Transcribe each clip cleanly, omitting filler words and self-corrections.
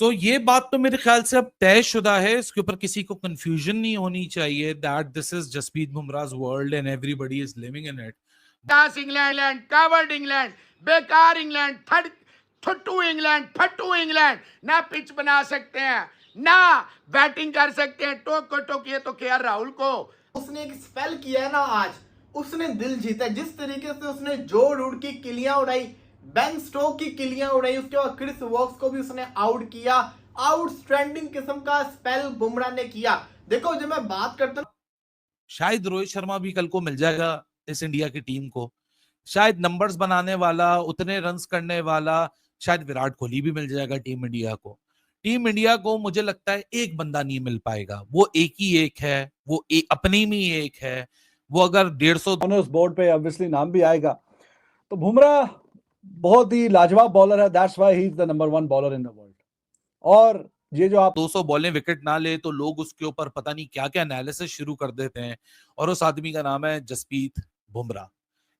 ये बात तो मेरे ख्याल से अब तयशुदा है, इसके ऊपर किसी को कंफ्यूजन नहीं होनी चाहिए that this is Jasprit Bumrah's world and everybody is living in it. दास इंग्लैंड, कावर्ड इंग्लैंड, बेकार इंग्लैंड, थट्टू इंग्लैंड, फट्टू इंग्लैंड, ना पिच बना सकते हैं, ना बैटिंग कर सकते हैं, टोक को टोकिए तो केआर राहुल को। उसने एक स्पेल किया है ना आज, उसने दिल जीता। जिस तरीके से उसने जो रूट की किलियां उड़ाई, बेन स्टोक की किलियां उड़ाई, उसके बाद क्रिस वॉक्स को भी उसने आउट किया। आउटस्टैंडिंग किस्म का स्पेल बुमराह ने किया। देखो जब मैं बात करता हूं, शायद रोहित शर्मा भी कल को मिल जाएगा इस इंडिया की टीम को, शायद नंबर्स बनाने वाला, उतने रन्स करने वाला, शायद विराट कोहली भी मिल जाएगा टीम इंडिया को। टीम इंडिया को मुझे लगता है एक बंदा नहीं मिल पाएगा, वो एक ही एक है, वो अपने में ही एक है। वो अगर 150 ऑनर्स बोर्ड पे ऑब्वियसली नाम भी आएगा। तो बुमराह बहुत ही लाजवाब बॉलर है, that's why he is the number 1 bowler in the world. और ये जो आप 200 बॉलें विकेट ना ले तो लोग उसके ऊपर पता नहीं क्या क्या एनालिसिस शुरू कर देते हैं, और उस आदमी का नाम है जसप्रीत बुमराह।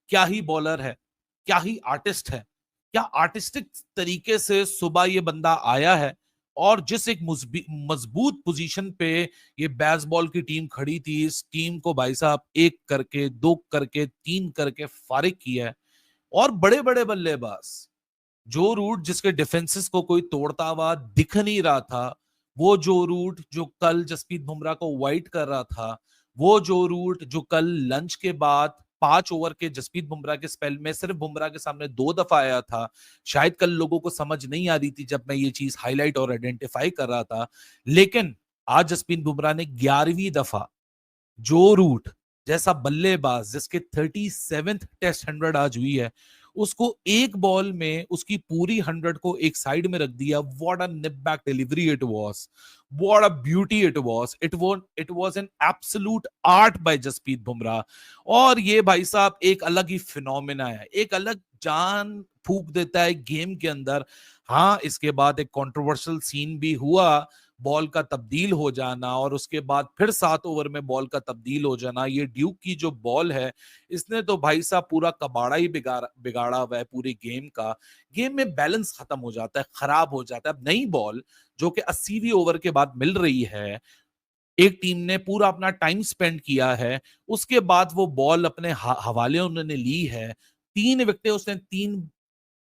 क्या ही बॉलर है, क्या ही आर्टिस्ट है, क्या आर्टिस्टिक तरीके से सुबह ये बंदा आया है, और जिस एक मजबूत पोजीशन पे ये बेसबॉल की टीम खड़ी थी, इस टीम को भाई साहब 1 करके 2 करके 3 करके फारिग किया है। और बड़े बड़े बल्लेबाज, जो रूट जिसके डिफेंसेस को कोई तोड़ता हुआ दिख नहीं रहा था, वो जो रूट जो कल जसप्रीत बुमराह को वाइट कर रहा था, वो जो रूट जो कल लंच के बाद 5 ओवर के जसप्रीत बुमराह के स्पेल में सिर्फ बुमराह के सामने 2 दफा आया था, शायद कल लोगों को समझ नहीं आ रही थी जब मैं ये चीज हाईलाइट और आइडेंटिफाई कर रहा था, लेकिन आज जसप्रीत बुमराह ने 11वीं दफा जो रूट जैसा बल्लेबाज जिसके 37th टेस्ट 100 आज हुई है, उसको एक बॉल में उसकी पूरी 100 को एक साइड में रख दिया। What a nip back delivery it was, what a beauty it was, it was an absolute art by Jasprit Bumrah. और ये भाई साहब एक अलग ही फिनोमेना है, एक अलग जान फूंक देता है गेम के अंदर। हाँ, इसके बाद एक कंट्रोवर्शियल सीन भी हुआ, बॉल का तब्दील हो जाना, और उसके बाद फिर 7 ओवर में बॉल का तब्दील हो जाना। ये ड्यूक की जो बॉल है, इसने तो भाई साहब पूरा कबाड़ा ही बिगाड़ा हुआ है पूरी गेम का। गेम में बैलेंस खत्म हो जाता है, खराब हो जाता है। अब नई बॉल जो कि 80वीं ओवर के बाद मिल रही है, एक टीम ने पूरा अपना टाइम स्पेंड किया है, उसके बाद वो बॉल अपने हवाले उन्होंने ली है। 3 विकेटें उसने 3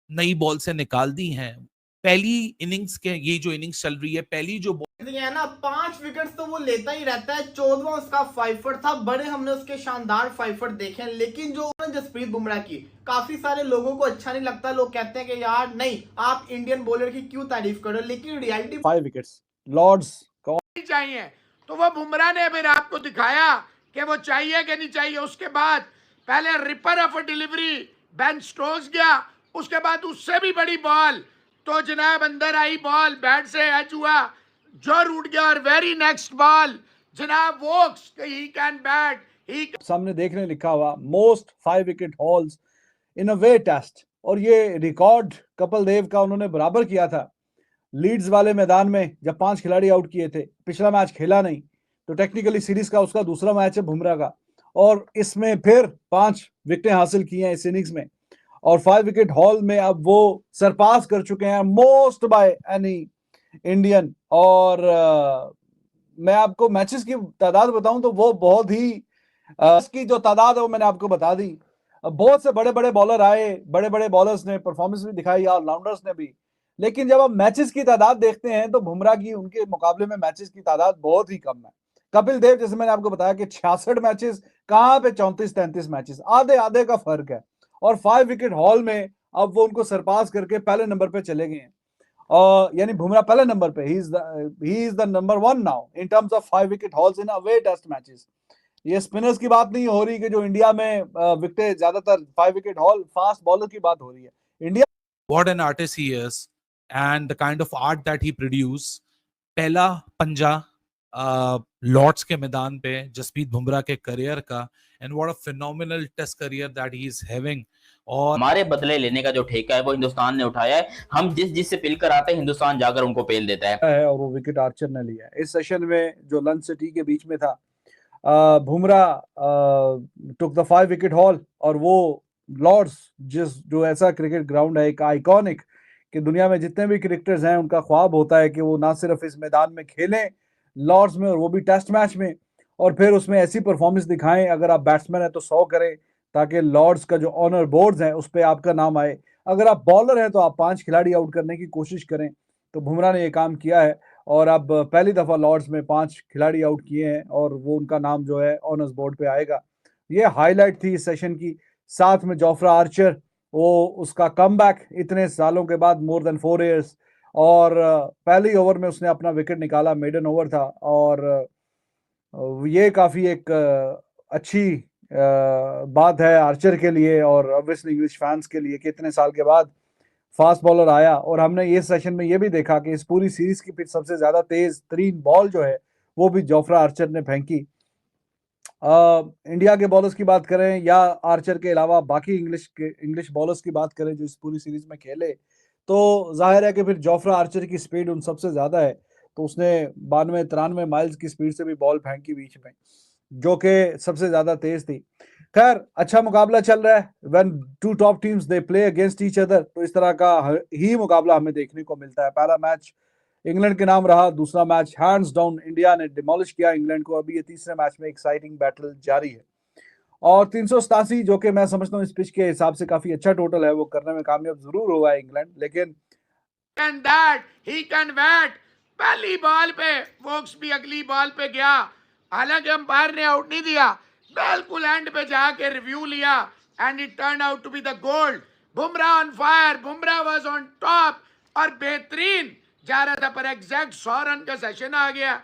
नई बॉल से निकाल दी हैं। पहली इनिंग्स के, ये जो इनिंग्स चल रही है, पहली जो है ना 5 विकेट तो वो लेता ही रहता है। 14वां उसका 5 फुट था। बड़े हमने उसके शानदार 5 फुट देखे, लेकिन जो जसप्रीत बुमराह की काफी सारे लोगों को अच्छा नहीं लगता। लोग कहते हैं कि यार नहीं, आप इंडियन बॉलर की क्यों तारीफ करो, लेकिन रियलिटी 5 विकेट्स लॉर्ड्स चाहिए तो वो बुमराह ने फिर आपको दिखाया कि वो चाहिए कि नहीं चाहिए। उसके बाद पहले ripper of delivery Ben Stokes गया, उसके बाद उससे भी बड़ी बॉल तो जनाब अंदर आई बॉल, बैट से एज हुआ, जो रूट गया, और वेरी नेक्स्ट बॉल जनाब वोक्स, ही कैन बैट, ही सामने देखने लिखा हुआ मोस्ट 5 विकेट हॉल्स इन अ वे टेस्ट, और ये रिकॉर्ड कपिल देव का उन्होंने बराबर किया था लीड्स वाले मैदान में जब 5 खिलाड़ी आउट किए थे। पिछला मैच खेला नहीं, तो टेक्निकली सीरीज का उसका दूसरा मैच है बुमराह का, और इसमें फिर 5 विकेटें हासिल की हैं इस इनिंग्स में, और 5 विकेट हॉल में अब वो सरपास कर चुके हैं मोस्ट बाय एनी इंडियन। और मैं आपको मैचेस की तादाद बताऊं तो वो बहुत ही इसकी जो तादाद है वो मैंने आपको बता दी। बहुत से बड़े बड़े बॉलर आए, बड़े बड़े बॉलर्स ने परफॉर्मेंस भी दिखाई, ऑलराउंडर्स ने भी, लेकिन जब आप मैचेस की तादाद देखते हैं तो बुमराह की उनके मुकाबले में मैचेस की तादाद बहुत ही कम है। कपिल देव, जैसे मैंने आपको बताया कि 66 मैचेस, कहां पे 34-33 मैचेस, आधे आधे का फर्क है। और 5 विकेट हॉल में अब वो उनको सरपास करके पहले नंबर पे चले गए हैं, यानी बुमराह पहले नंबर पे, he is the number 1 now in terms of 5 wicket hauls in away test matches. ये स्पिनर्स की बात नहीं हो रही कि जो इंडिया में विकेट ज्यादातर 5 विकेट हॉल फास्ट बॉलर की बात हो रही है। India what an artist he is and the kind of art that he produce। पहला पंजा लॉर्ड्स के मैदान पे जसप्रीत बुमराह के करियर का, and what a phenomenal test career that he is having. और हमारे बदले लेने का जो ठेका है वो हिंदुस्तान ने उठाया है। हम जिस से पिल कर आते हैं, हिंदुस्तान जाकर उनको पेल देता है और वो विकेट आर्चर ने लिया है। इस सेशन में जो लंच से टी के बीच में था, Bumrah took the 5 wicket haul, और वो लॉर्ड्स जो ऐसा क्रिकेट ग्राउंड है, एक आइकॉनिक कि दुनिया में जितने भी क्रिकेटर्स हैं उनका ख्वाब होता है कि वो ना सिर्फ इस मैदान में खेलें लॉर्ड्स में, और वो भी टेस्ट मैच में, और फिर उसमें ऐसी परफॉर्मेंस दिखाएं, अगर आप बैट्समैन हैं तो 100 करें, ताकि लॉर्ड्स का जो ऑनर बोर्ड्स हैं उस पर आपका नाम आए। अगर आप बॉलर हैं तो आप 5 खिलाड़ी आउट करने की कोशिश करें। तो बुमराह ने ये काम किया है और अब पहली दफा लॉर्ड्स में 5 खिलाड़ी आउट किए हैं और वो उनका नाम जो है ऑनर्स बोर्ड पे आएगा। ये हाईलाइट थी इस सेशन की। साथ में जोफ्रा आर्चर, वो उसका कमबैक इतने सालों के बाद, मोर देन 4 इयर्स, और पहली ओवर में उसने अपना विकेट निकाला, मेडन ओवर था, और ये काफी एक अच्छी बात है आर्चर के लिए और ऑब्वियसली इंग्लिश फैंस के लिए कि इतने साल के बाद फास्ट बॉलर आया। और हमने ये सेशन में ये भी देखा कि इस पूरी सीरीज की फिर सबसे ज्यादा तेज तरीन बॉल जो है वो भी जोफ्रा आर्चर ने फेंकी। इंडिया के बॉलर्स की बात करें या आर्चर के अलावा बाकी इंग्लिश बॉलर्स की बात करें जो इस पूरी सीरीज में खेले, तो जाहिर है कि फिर जोफ्रा आर्चर की स्पीड उन सबसे ज्यादा है। तो उसने 92-93 माइल्स की स्पीड से भी बॉल फेंकी बीच में, जो कि सबसे ज्यादा तेज थी। खैर, अच्छा मुकाबला चल रहा है। When two top teams they play against each other, तो इस तरह का ही मुकाबला हमें देखने को मिलता है। पहला मैच इंग्लैंड के नाम रहा, दूसरा मैच हैंड्स डाउन इंडिया ने डिमोलिश किया इंग्लैंड को। अभी ये तीसरे मैच में एक्साइटिंग बैटल जारी है और 387 जो कि मैं समझता हूँ इस पिच के हिसाब से काफी अच्छा टोटल है, वो करने में कामयाब जरूर हुआ है इंग्लैंड, लेकिन and that he can bat। पहली बॉल पे वोक्स भी अगली बॉल पे गया, हालांकि अंपायर ने आउट नहीं दिया, बिल्कुल एंड पे जाके रिव्यू लिया and it turn out to be the gold. Bumrah on fire, Bumrah was on top और बेहतरीन जा रहा था, पर एग्जैक्ट 100 रन का सेशन आ गया।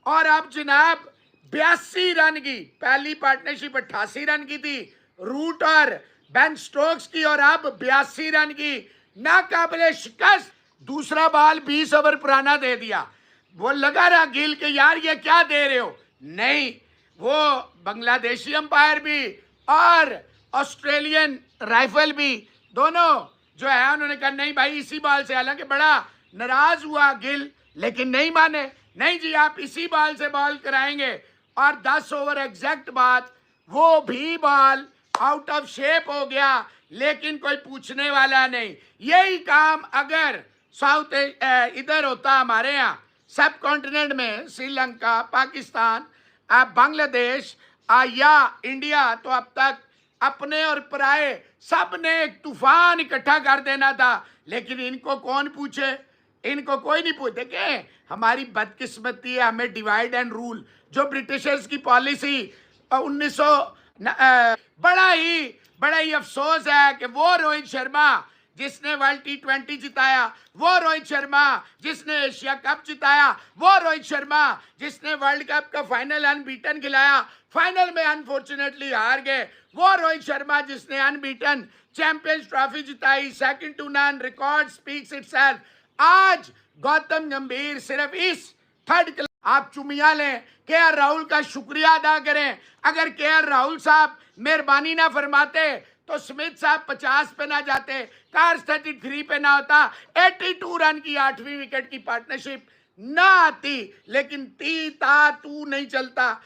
और अब जनाब 82 रन की पहली पार्टनरशिप 88 रन की थी रूट और बेन स्टोक्स की, और अब 82 रन की नाकाबिले शिकस्त। दूसरा बॉल 20 ओवर पुराना दे दिया। वो लगा रहा गिल के यार ये क्या दे रहे हो, नहीं, वो बांग्लादेशी अंपायर भी और ऑस्ट्रेलियन राइफल भी दोनों जो है उन्होंने कहा नहीं भाई इसी बॉल से। हालांकि बड़ा नाराज हुआ गिल, लेकिन नहीं माने, नहीं जी आप इसी बॉल से बॉल कराएंगे। और 10 ओवर एग्जैक्ट बाद वो भी बॉल आउट ऑफ शेप हो गया, लेकिन कोई पूछने वाला नहीं। यही काम अगर साउथ इधर होता हमारे यहाँ सब कॉन्टिनेंट में, श्रीलंका, पाकिस्तान, बांग्लादेश या इंडिया, तो अब तक अपने और पराए सब ने एक तूफान इकट्ठा कर देना था। लेकिन इनको कौन पूछे, इनको कोई नहीं पूछे। देखें हमारी बदकिस्मती है, हमें डिवाइड एंड रूल जो ब्रिटिशर्स की पॉलिसी 1900 बड़ा ही अफसोस है कि वो रोहित शर्मा जिसने वर्ल्ड T20 जिताया, वो रोहित शर्मा जिसने एशिया कप जिताया, वो रोहित शर्मा जिसने वर्ल्ड कप का फाइनल अनबीटन खिलाया, फाइनल में अनफॉर्चुनेटली हार गए, वो रोहित शर्मा जिसने अनबीटन चैंपियंस ट्रॉफी जिताई, second to none, record speaks itself. आज गौतम गंभीर सिर्फ इस थर्ड क्लास, आप चुमिया लें, KL राहुल का शुक्रिया अदा करें। अगर KL राहुल साहब मेहरबानी ना फरमाते तो स्मिथ साहब 50 पे ना जाते, कार्स 33 पे ना होता, 82 रन की 8वीं विकेट की पार्टनरशिप ना आती, लेकिन ती ता तू नहीं चलता।